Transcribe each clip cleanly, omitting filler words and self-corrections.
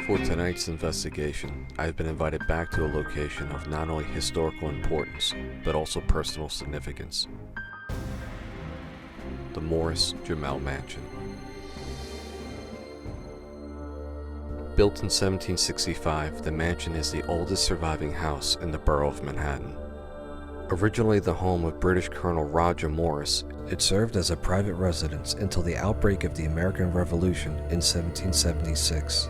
For tonight's investigation, I have been invited back to a location of not only historical importance, but also personal significance. The Morris-Jumel Mansion. Built in 1765, the mansion is the oldest surviving house in the borough of Manhattan. Originally the home of British Colonel Roger Morris, it served as a private residence until the outbreak of the American Revolution in 1776.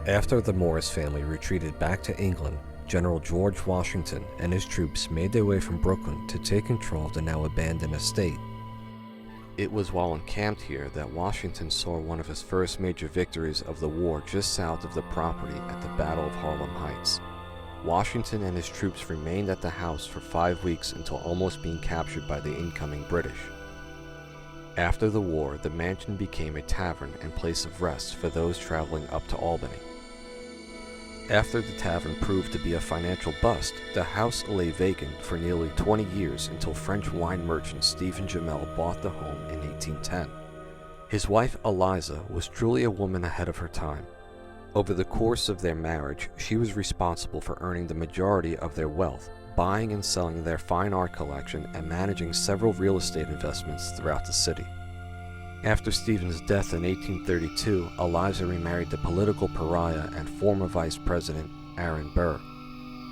After the Morris family retreated back to England, General George Washington and his troops made their way from Brooklyn to take control of the now abandoned estate. It was while encamped here that Washington saw one of his first major victories of the war just south of the property at the Battle of Harlem Heights. Washington and his troops remained at the house for 5 weeks until almost being captured by the incoming British. After the war, the mansion became a tavern and place of rest for those traveling up to Albany. After the tavern proved to be a financial bust, the house lay vacant for nearly 20 years until French wine merchant Stephen Jumel bought the home in 1810. His wife Eliza was truly a woman ahead of her time. Over the course of their marriage, she was responsible for earning the majority of their wealth, buying and selling their fine art collection and managing several real estate investments throughout the city. After Stephen's death in 1832, Eliza remarried the political pariah and former vice president Aaron Burr.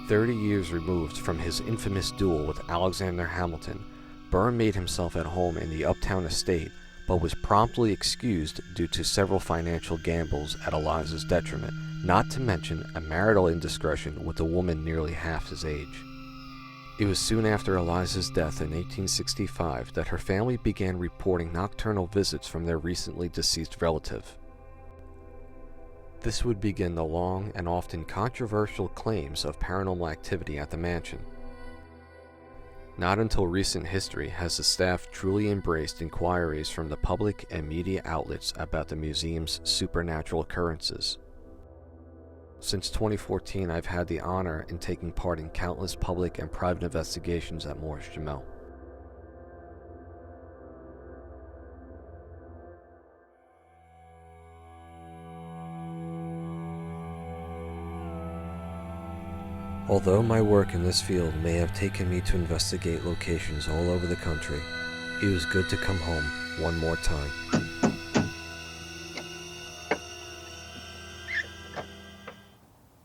30 years removed from his infamous duel with Alexander Hamilton, Burr made himself at home in the uptown estate, but was promptly excused due to several financial gambles at Eliza's detriment, not to mention a marital indiscretion with a woman nearly half his age. It was soon after Eliza's death in 1865 that her family began reporting nocturnal visits from their recently deceased relative. This would begin the long and often controversial claims of paranormal activity at the mansion. Not until recent history has the staff truly embraced inquiries from the public and media outlets about the museum's supernatural occurrences. Since 2014, I've had the honor in taking part in countless public and private investigations at Morris-Jumel. Although my work in this field may have taken me to investigate locations all over the country, it was good to come home one more time.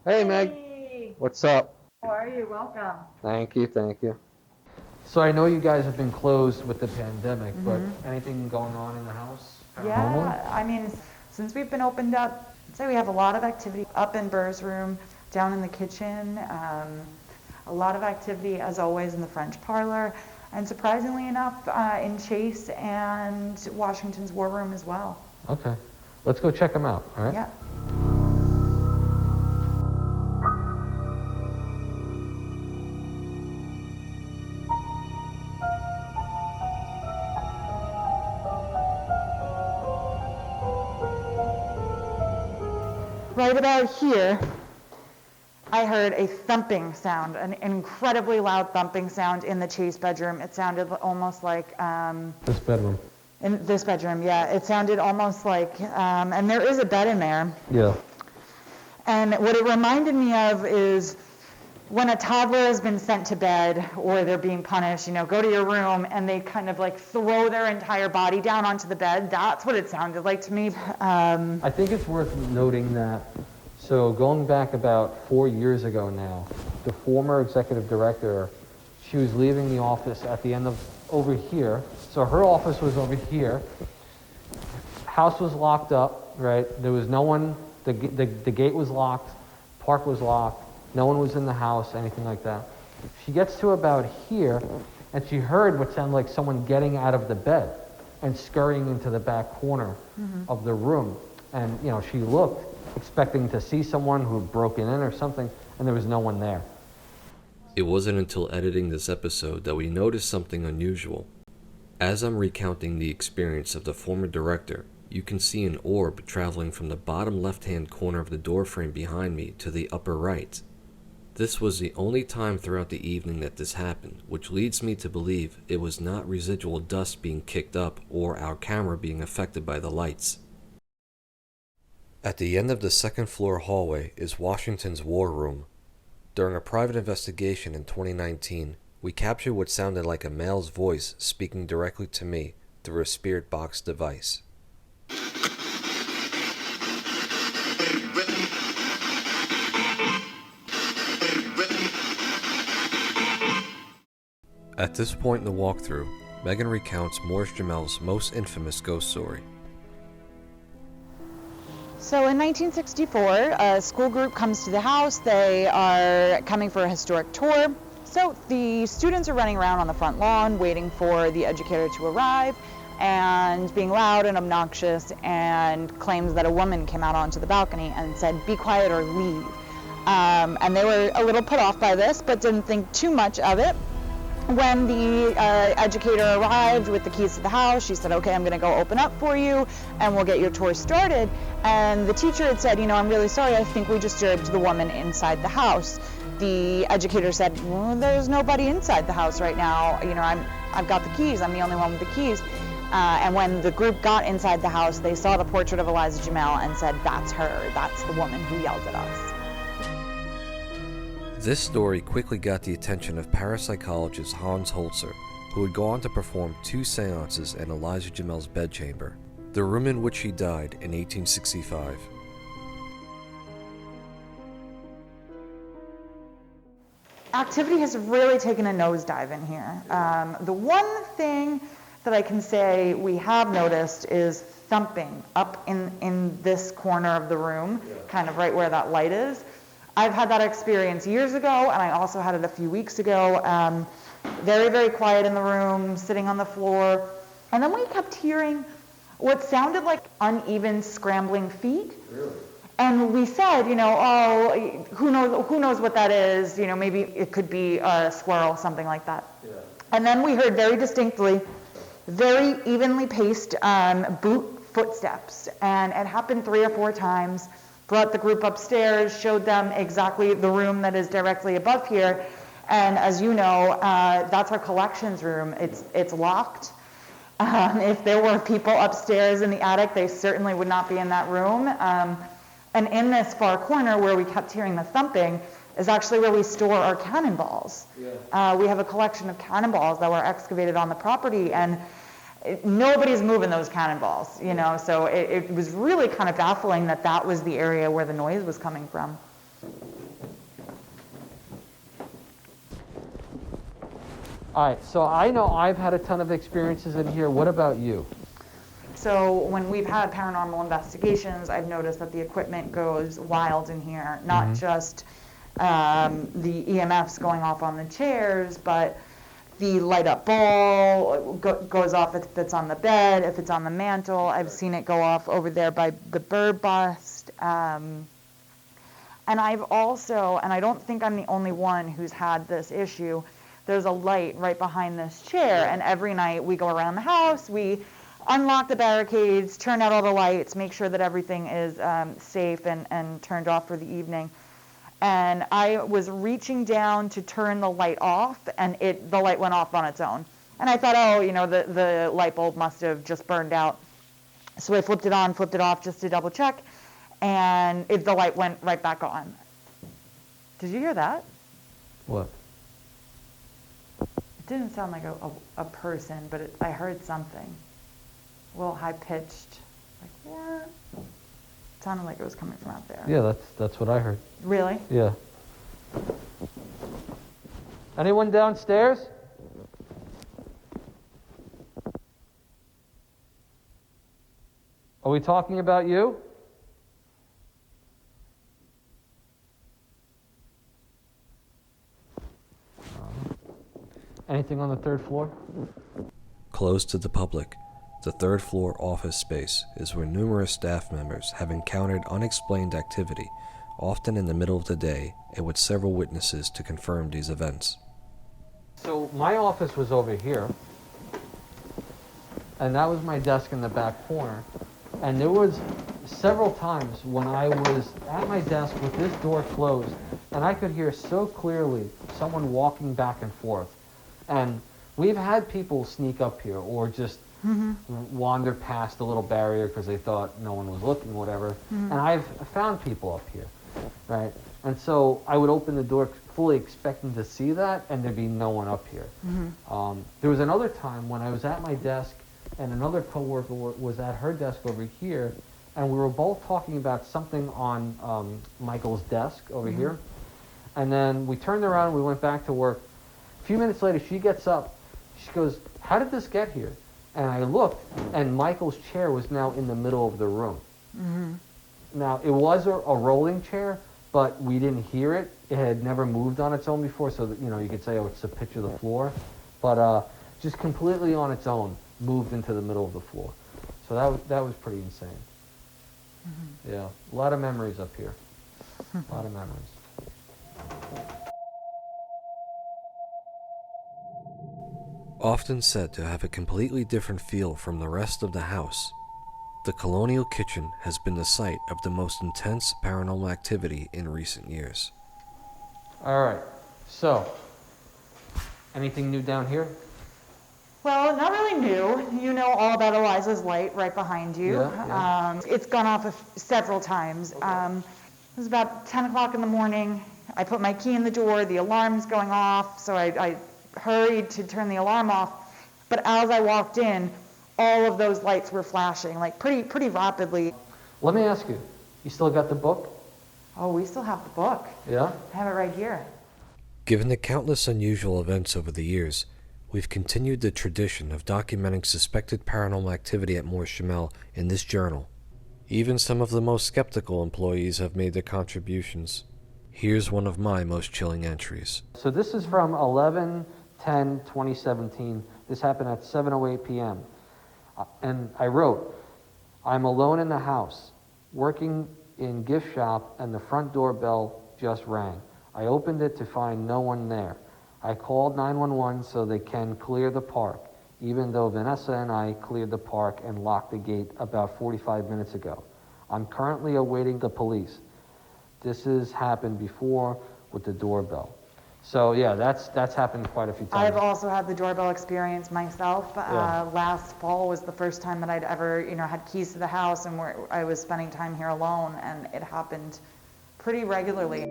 Hey Meg, Hey, what's up? how are you? Welcome. Thank you. So I know you guys have been closed with the pandemic, but anything going on in the house? Yeah, I mean, since we've been opened up, I'd say we have a lot of activity up in Burr's room, down in the kitchen, a lot of activity as always in the French parlor, and surprisingly enough, in Chase and Washington's war room as well. Okay, let's go check them out, all right? Yeah. Right about here, I heard a thumping sound, an incredibly loud thumping sound in the Chase bedroom. It sounded almost like, This bedroom. in this bedroom, yeah, it sounded almost like, and there is a bed in there. Yeah. And what it reminded me of is when a toddler has been sent to bed or they're being punished, you know, go to your room, and they kind of like throw their entire body down onto the bed. That's what it sounded like to me. I think it's worth noting that, so going back about 4 years ago now, the former executive director, she was leaving the office at the end of over here. So her office was over here. House was locked up, right? There was no one, the gate was locked, park was locked. No one was in the house, anything like that. She gets to about here, and she heard what sounded like someone getting out of the bed and scurrying into the back corner of the room. And, you know, she looked, expecting to see someone who had broken in or something, and there was no one there. It wasn't until editing this episode that we noticed something unusual. As I'm recounting the experience of the former director, you can see an orb traveling from the bottom left-hand corner of the doorframe behind me to the upper right. This was the only time throughout the evening that this happened, which leads me to believe it was not residual dust being kicked up or our camera being affected by the lights. At the end of the second floor hallway is Washington's War Room. During a private investigation in 2019, we captured what sounded like a male's voice speaking directly to me through a spirit box device. At this point in the walkthrough, Megan recounts Morris-Jumel's most infamous ghost story. So in 1964, a school group comes to the house. They are coming for a historic tour. So the students are running around on the front lawn waiting for the educator to arrive and being loud and obnoxious, and claims that a woman came out onto the balcony and said, "Be quiet or leave." And they were a little put off by this, but didn't think too much of it. When the educator arrived with the keys to the house, she said, "Okay, I'm going to go open up for you and we'll get your tour started." And the teacher had said, "I'm really sorry, I think we disturbed the woman inside the house." The educator said, "Well, there's nobody inside the house right now. I've got the keys. I'm the only one with the keys." And when the group got inside the house, they saw the portrait of Eliza Jumel and said, "That's her. That's the woman who yelled at us." This story quickly got the attention of parapsychologist Hans Holzer, who would go on to perform 2 seances in Eliza Jumel's bedchamber, the room in which she died in 1865. Activity has really taken a nosedive in here. The one thing that I can say we have noticed is thumping up in this corner of the room, kind of right where that light is. I've had that experience years ago, and I also had it a few weeks ago. Very, very quiet in the room, sitting on the floor. And then we kept hearing what sounded like uneven scrambling feet. Really? And we said, "Oh, who knows what that is? Maybe it could be a squirrel, something like that." Yeah. And then we heard very distinctly, very evenly paced boot footsteps. And it happened 3 or 4 times. Brought the group upstairs, showed them exactly the room that is directly above here. And as you know, that's our collections room. It's locked. If there were people upstairs in the attic, they certainly would not be in that room. And in this far corner where we kept hearing the thumping is actually where we store our cannonballs. Yeah. We have a collection of cannonballs that were excavated on the property, and nobody's moving those cannonballs, so it was really kind of baffling that was the area where the noise was coming from. All right, so I know I've had a ton of experiences in here. What about you? So when we've had paranormal investigations, I've noticed that the equipment goes wild in here, not just the EMFs going off on the chairs, but the light up ball goes off if it's on the bed, if it's on the mantle. I've seen it go off over there by the bird bust. And I've also, and I don't think I'm the only one who's had this issue, there's a light right behind this chair, and every night we go around the house, we unlock the barricades, turn out all the lights, make sure that everything is safe and turned off for the evening. And I was reaching down to turn the light off, and the light went off on its own. And I thought, the light bulb must have just burned out. So I flipped it on, flipped it off just to double check, and the light went right back on. Did you hear that? What? It didn't sound like a person, but I heard something. A little high-pitched, like, what? It sounded like it was coming from out there. Yeah, that's what I heard. Really? Yeah. Anyone downstairs? Are we talking about you? Anything on the 3rd floor? Closed to the public, the 3rd floor office space is where numerous staff members have encountered unexplained activity, often in the middle of the day, and with several witnesses to confirm these events. So my office was over here, and that was my desk in the back corner. And there was several times when I was at my desk with this door closed, and I could hear so clearly someone walking back and forth. And we've had people sneak up here or just wander past the little barrier because they thought no one was looking, whatever. And I've found people up here, right? And so I would open the door fully expecting to see that, and there'd be no one up here. There was another time when I was at my desk and another coworker was at her desk over here, and we were both talking about something on Michael's desk over here. And then we turned around, we went back to work. A few minutes later, she gets up. She goes, "How did this get here?" And I looked, and Michael's chair was now in the middle of the room. Now, it was a rolling chair, but we didn't hear it. It had never moved on its own before, so that, you know, you could say, oh, it's a pitch of the floor. But just completely on its own, moved into the middle of the floor. So that was pretty insane. Yeah, a lot of memories up here. A lot of memories. Often said to have a completely different feel from the rest of the house, the colonial kitchen has been the site of the most intense paranormal activity in recent years. All right, so, anything new down here? Well, not really new. You know all about Eliza's light right behind you. Yeah. It's gone off several times. Okay. It was about 10 o'clock in the morning. I put my key in the door, the alarm's going off, so I hurried to turn the alarm off. But as I walked in, all of those lights were flashing, like pretty rapidly. Let me ask you, you still got the book? Oh, we still have the book. Yeah? I have it right here. Given the countless unusual events over the years, we've continued the tradition of documenting suspected paranormal activity at Morris-Jumel in this journal. Even some of the most skeptical employees have made their contributions. Here's one of my most chilling entries. So this is from 11/10/2017. This happened at 7:08 p.m. And I wrote, "I'm alone in the house, working in gift shop, and the front doorbell just rang. I opened it to find no one there. I called 911 so they can clear the park, even though Vanessa and I cleared the park and locked the gate about 45 minutes ago. I'm currently awaiting the police. This has happened before with the doorbell." So yeah, that's happened quite a few times. I've also had the doorbell experience myself. Yeah. Last fall was the first time that I'd ever, had keys to the house and where I was spending time here alone, and it happened pretty regularly.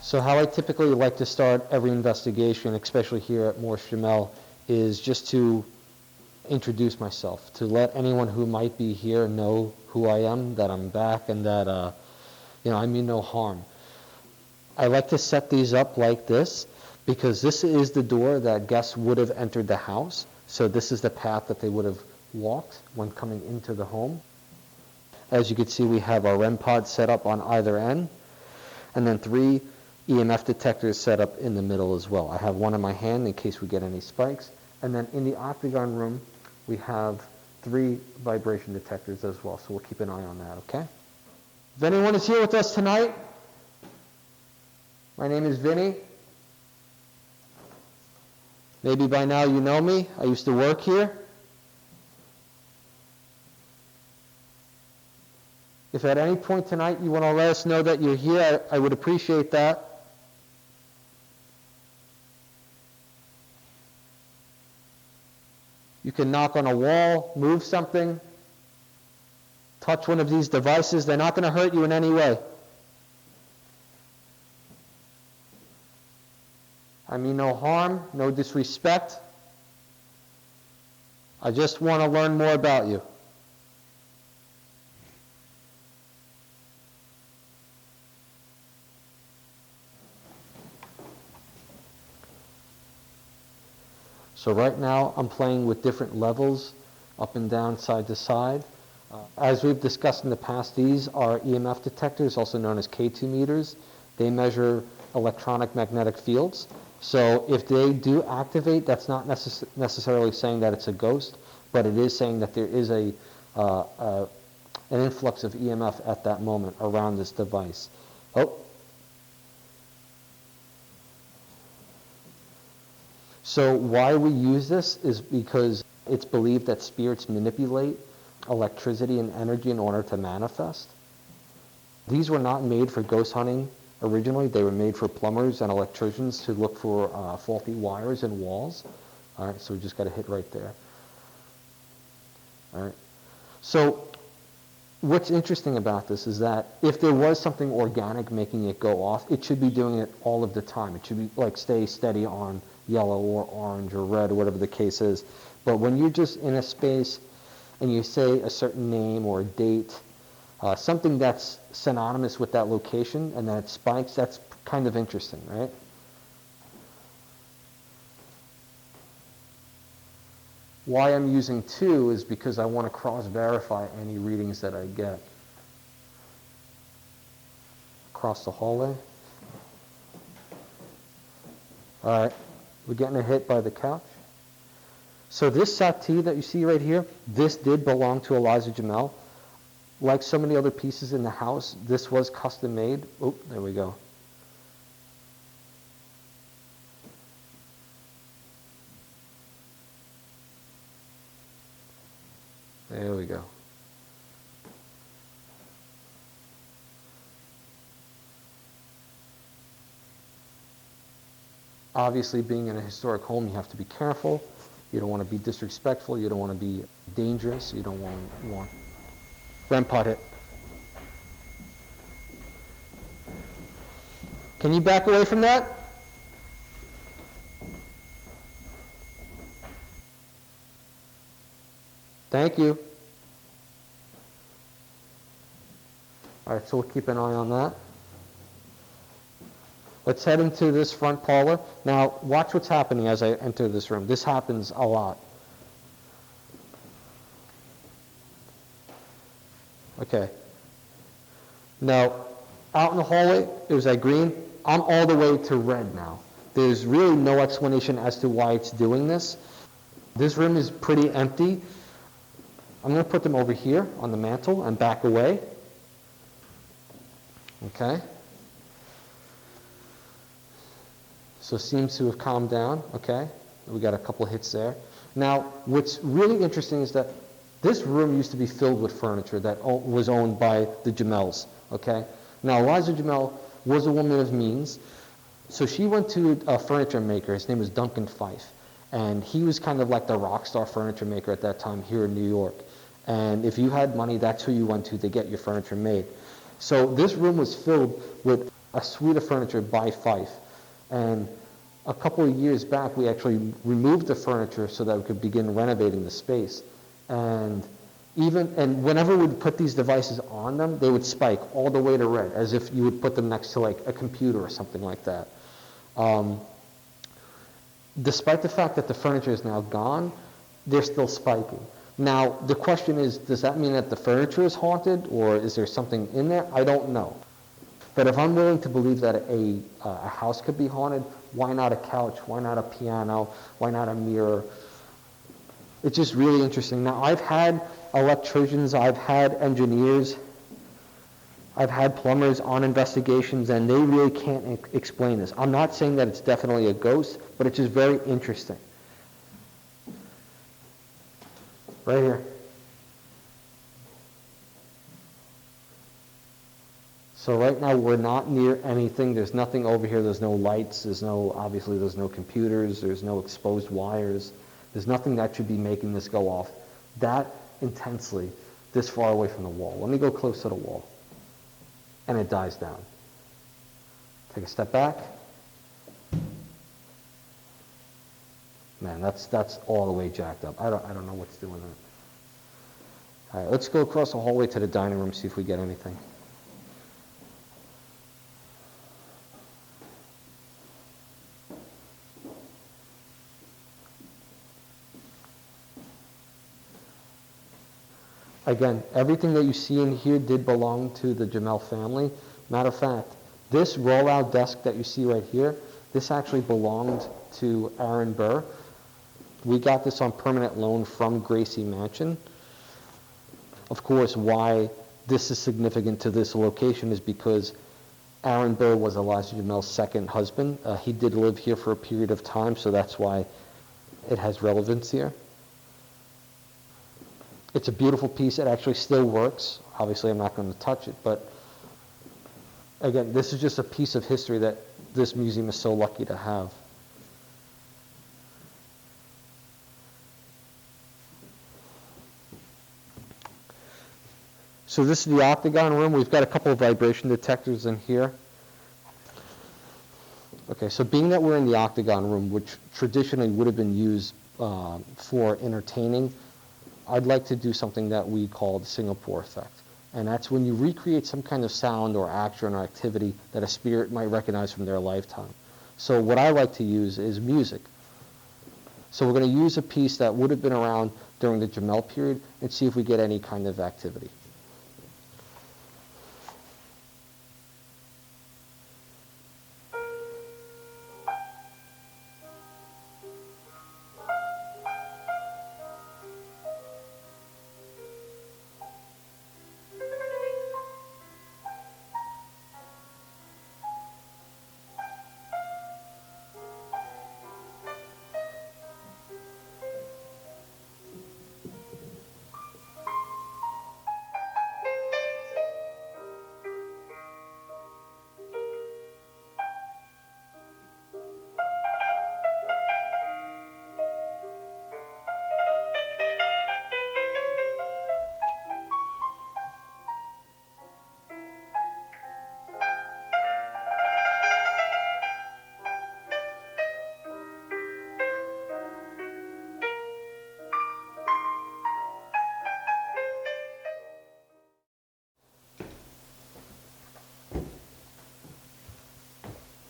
So how I typically like to start every investigation, especially here at Morris-Jumel, is just to introduce myself, to let anyone who might be here know who I am, that I'm back, and that I mean no harm. I like to set these up like this because this is the door that guests would have entered the house. So this is the path that they would have walked when coming into the home. As you can see, we have our REM pod set up on either end, and then 3 EMF detectors set up in the middle as well. I have one in my hand in case we get any spikes. And then in the octagon room, we have 3 vibration detectors as well, so we'll keep an eye on that, okay? If anyone is here with us tonight, my name is Vinny. Maybe by now you know me. I used to work here. If at any point tonight you want to let us know that you're here, I would appreciate that. You can knock on a wall, move something, touch one of these devices. They're not going to hurt you in any way. I mean no harm, no disrespect. I just want to learn more about you. So right now I'm playing with different levels, up and down, side to side. As we've discussed in the past, these are EMF detectors, also known as K2 meters. They measure electronic magnetic fields. So if they do activate, that's not necessarily saying that it's a ghost, but it is saying that there is an influx of EMF at that moment around this device. Oh. So why we use this is because it's believed that spirits manipulate electricity and energy in order to manifest. These were not made for ghost hunting originally. They were made for plumbers and electricians to look for faulty wires in walls. All right, so we just got to hit right there. All right. So what's interesting about this is that if there was something organic making it go off, it should be doing it all of the time. It should be like stay steady on yellow or orange or red or whatever the case is. But when you're just in a space and you say a certain name or a date, something that's synonymous with that location and then it spikes, that's kind of interesting, right? Why I'm using 2 is because I want to cross-verify any readings that I get. Across the hallway. All right, we're getting a hit by the couch. So this settee that you see right here, this did belong to Eliza Jamel. Like so many other pieces in the house, this was custom made. Oh, there we go. There we go. Obviously, being in a historic home, you have to be careful. You don't want to be disrespectful. You don't want to be dangerous. You don't want REM pod hit. Can you back away from that? Thank you. All right, so we'll keep an eye on that. Let's head into this front parlor. Now, watch what's happening as I enter this room. This happens a lot. Okay. Now, out in the hallway, it was at green. I'm all the way to red now. There's really no explanation as to why it's doing this. This room is pretty empty. I'm going to put them over here on the mantle and back away. Okay. So it seems to have calmed down. Okay. We got a couple hits there. Now, what's really interesting is that this room used to be filled with furniture that was owned by the Jamels. Okay. Now, Eliza Jamel was a woman of means. So she went to a furniture maker. His name was Duncan Fife. And he was kind of like the rock star furniture maker at that time here in New York. And if you had money, that's who you went to get your furniture made. So this room was filled with a suite of furniture by Fife. And a couple of years back, we actually removed the furniture so that we could begin renovating the space. And whenever we'd put these devices on them, they would spike all the way to red, as if you would put them next to like a computer or something like that. Despite the fact that the furniture is now gone, they're still spiking. Now, the question is, does that mean that the furniture is haunted, or is there something in there? I don't know. But if I'm willing to believe that a house could be haunted, why not a couch? Why not a piano? Why not a mirror? It's just really interesting. Now, I've had electricians, I've had engineers, I've had plumbers on investigations, and they really can't explain this. I'm not saying that it's definitely a ghost, but it's just very interesting. Right here. So right now we're not near anything. There's nothing over here. There's no lights. Obviously there's no computers. There's no exposed wires. There's nothing that should be making this go off that intensely this far away from the wall. Let me go close to the wall. And it dies down. Take a step back. Man, that's all the way jacked up. I don't know what's doing that. All right, let's go across the hallway to the dining room, see if we get anything. Again, everything that you see in here did belong to the Jamel family. Matter of fact, this rollout desk that you see right here, this actually belonged to Aaron Burr. We got this on permanent loan from Gracie Mansion. Of course, why this is significant to this location is because Aaron Burr was Elijah Jamel's second husband. He did live here for a period of time, so that's why it has relevance here. It's a beautiful piece. It actually still works. Obviously, I'm not going to touch it, but again, this is just a piece of history that this museum is so lucky to have. So this is the octagon room. We've got a couple of vibration detectors in here. Okay, so being that we're in the octagon room, which traditionally would have been used for entertaining, I'd like to do something that we call the Singapore effect. And that's when you recreate some kind of sound or action or activity that a spirit might recognize from their lifetime. So what I like to use is music. So we're going to use a piece that would have been around during the Jamel period and see if we get any kind of activity.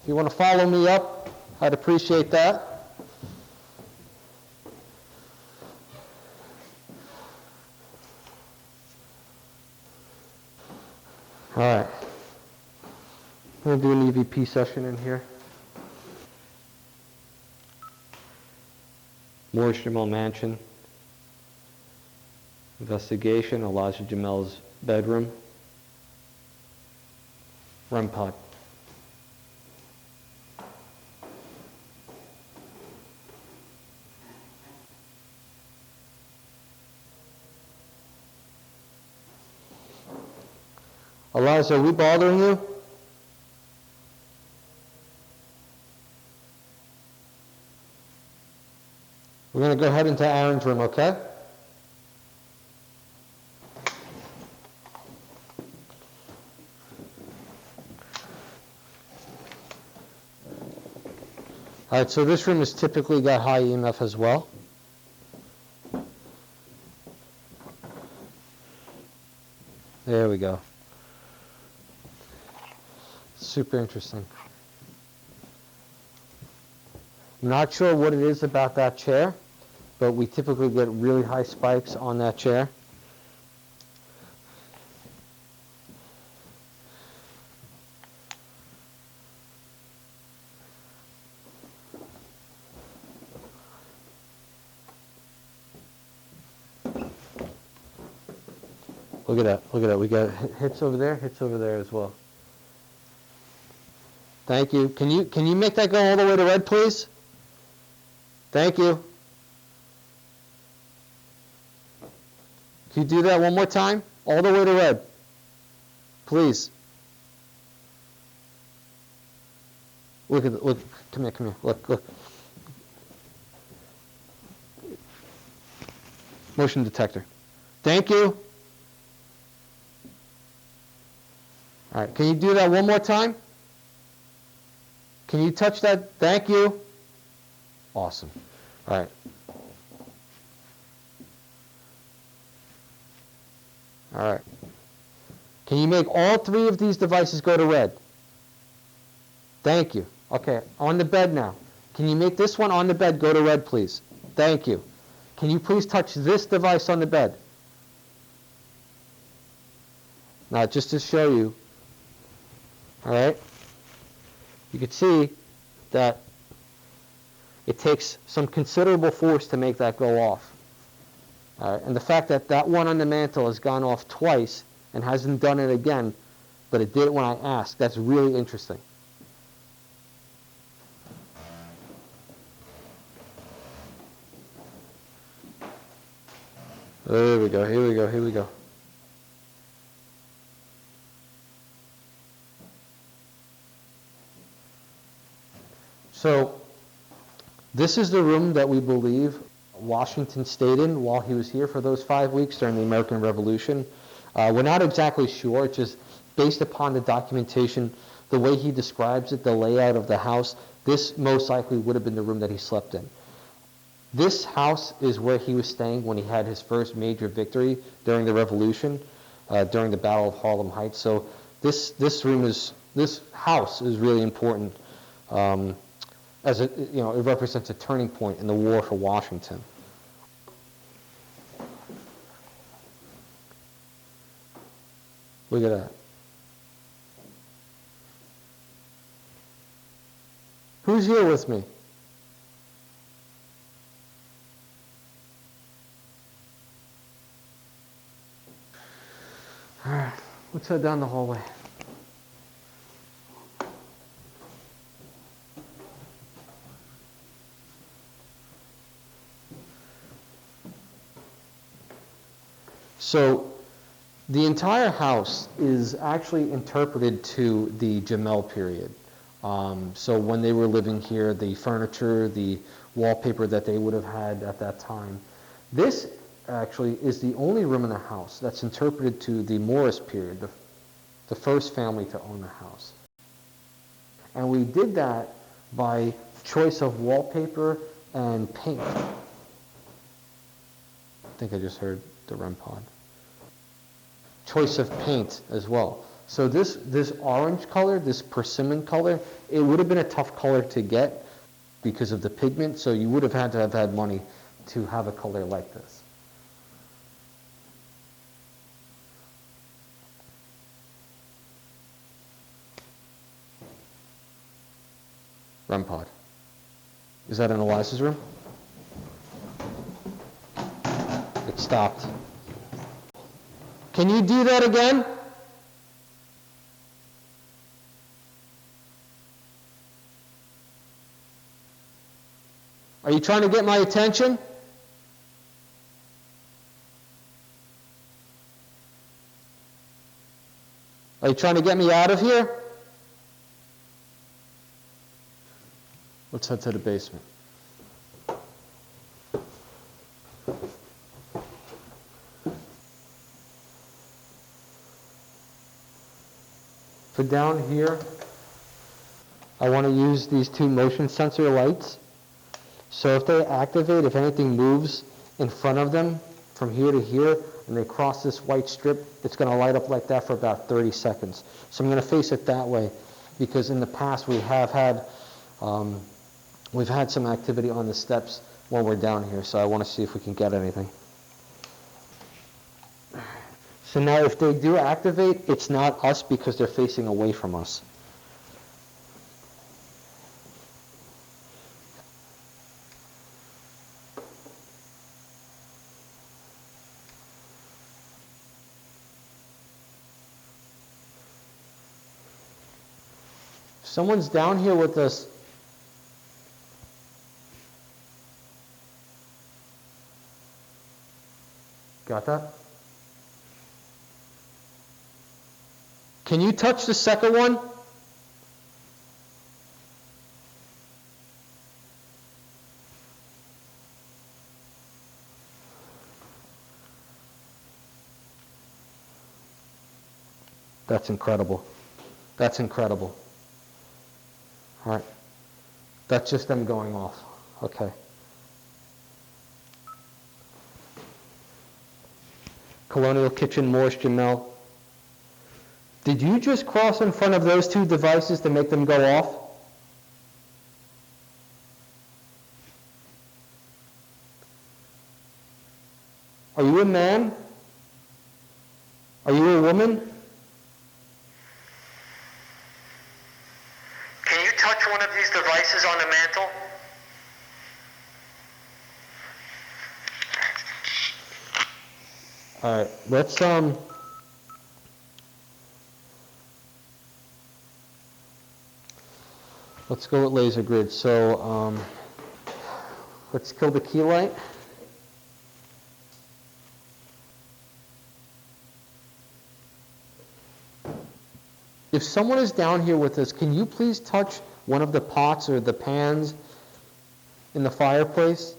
If you want to follow me up, I'd appreciate that. All right. I'm going to do an EVP session in here. Morris-Jumel Mansion. Investigation, Elijah Jamel's bedroom. REM pod. Elijah, are we bothering you? We're going to go ahead into Aaron's room, okay? All right, so this room has typically got high EMF as well. There we go. Super interesting. I'm not sure what it is about that chair, but we typically get really high spikes on that chair. Look at that, look at that. We got hits over there as well. Thank you. Can you make that go all the way to red, please? Thank you. Can you do that one more time? All the way to red. Please. Look, come here. Look. Motion detector. Thank you. All right, can you do that one more time? Can you touch that? Thank you. Awesome. All right. All right. Can you make all three of these devices go to red? Thank you. Okay, on the bed now. Can you make this one on the bed go to red, please? Thank you. Can you please touch this device on the bed? Now, just to show you, all right, you can see that It takes some considerable force to make that go off. And the fact that that one on the mantle has gone off twice and hasn't done it again, but it did it when I asked, that's really interesting. Here we go, here we go, here we go. So, this is the room that we believe Washington stayed in while he was here for those 5 weeks during the American Revolution. We're not exactly sure, it's just based upon the documentation, the way he describes it, the layout of the house, this most likely would have been the room that he slept in. This house is where he was staying when he had his first major victory during the Revolution, during the Battle of Harlem Heights. So this house is really important, as it represents a turning point in the war for Washington. Look at that. Who's here with me? All right, let's head down the hallway. So the entire house is actually interpreted to the Jumel period. So when they were living here, the furniture, the wallpaper that they would have had at that time. This actually is the only room in the house that's interpreted to the Morris period, the first family to own the house. And we did that by choice of wallpaper and paint. I think I just heard the REM pod. Choice of paint as well. So this orange color, this persimmon color, it would have been a tough color to get because of the pigment, so you would have had to have had money to have a color like this. REM pod. Is that in Eliza's room? It stopped. Can you do that again? Are you trying to get my attention? Are you trying to get me out of here? Let's head to the basement. For down here, I want to use these two motion sensor lights. So if they activate, if anything moves in front of them from here to here, and they cross this white strip, it's going to light up like that for about 30 seconds. So I'm going to face it that way, because in the past we have had we've had some activity on the steps while we're down here, so I want to see if we can get anything. So now if they do activate, it's not us because they're facing away from us. Someone's down here with us. Got that? Can you touch the second one? That's incredible. That's incredible. All right. That's just them going off. Okay. Colonial Kitchen, Morris-Jumel. Did you just cross in front of those two devices to make them go off? Are you a man? Are you a woman? Can you touch one of these devices on the mantle? All right, let's go with laser grid. So let's kill the key light. If someone is down here with us, can you please touch one of the pots or the pans in the fireplace?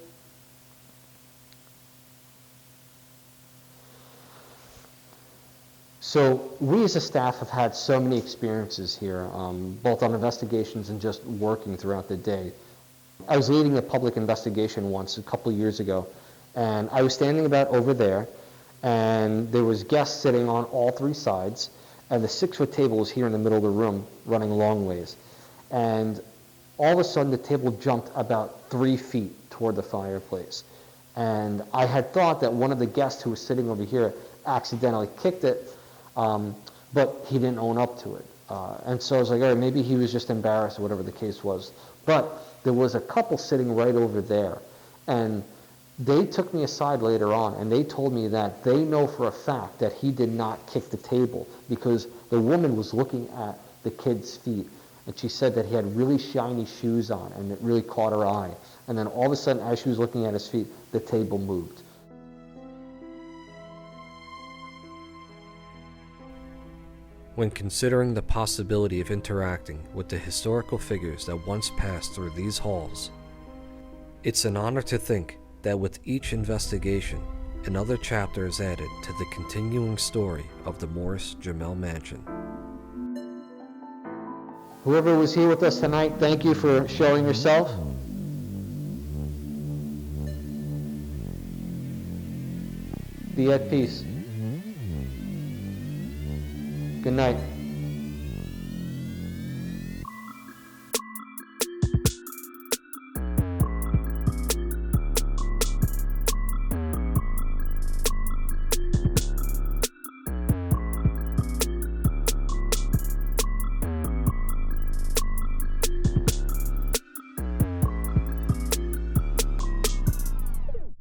So we as a staff have had so many experiences here, both on investigations and just working throughout the day. I was leading a public investigation once a couple years ago, and I was standing about over there, and there was guests sitting on all three sides, and the 6-foot table was here in the middle of the room running long ways. And all of a sudden the table jumped about 3 feet toward the fireplace. And I had thought that one of the guests who was sitting over here accidentally kicked it, but he didn't own up to it. And so I was like, all right, maybe he was just embarrassed or whatever the case was. But there was a couple sitting right over there. And they took me aside later on, and they told me that they know for a fact that he did not kick the table because the woman was looking at the kid's feet, and she said that he had really shiny shoes on, and it really caught her eye. And then all of a sudden, as she was looking at his feet, the table moved. When considering the possibility of interacting with the historical figures that once passed through these halls, it's an honor to think that with each investigation, another chapter is added to the continuing story of the Morris-Jumel Mansion. Whoever was here with us tonight, thank you for showing yourself. Be at peace. Good night.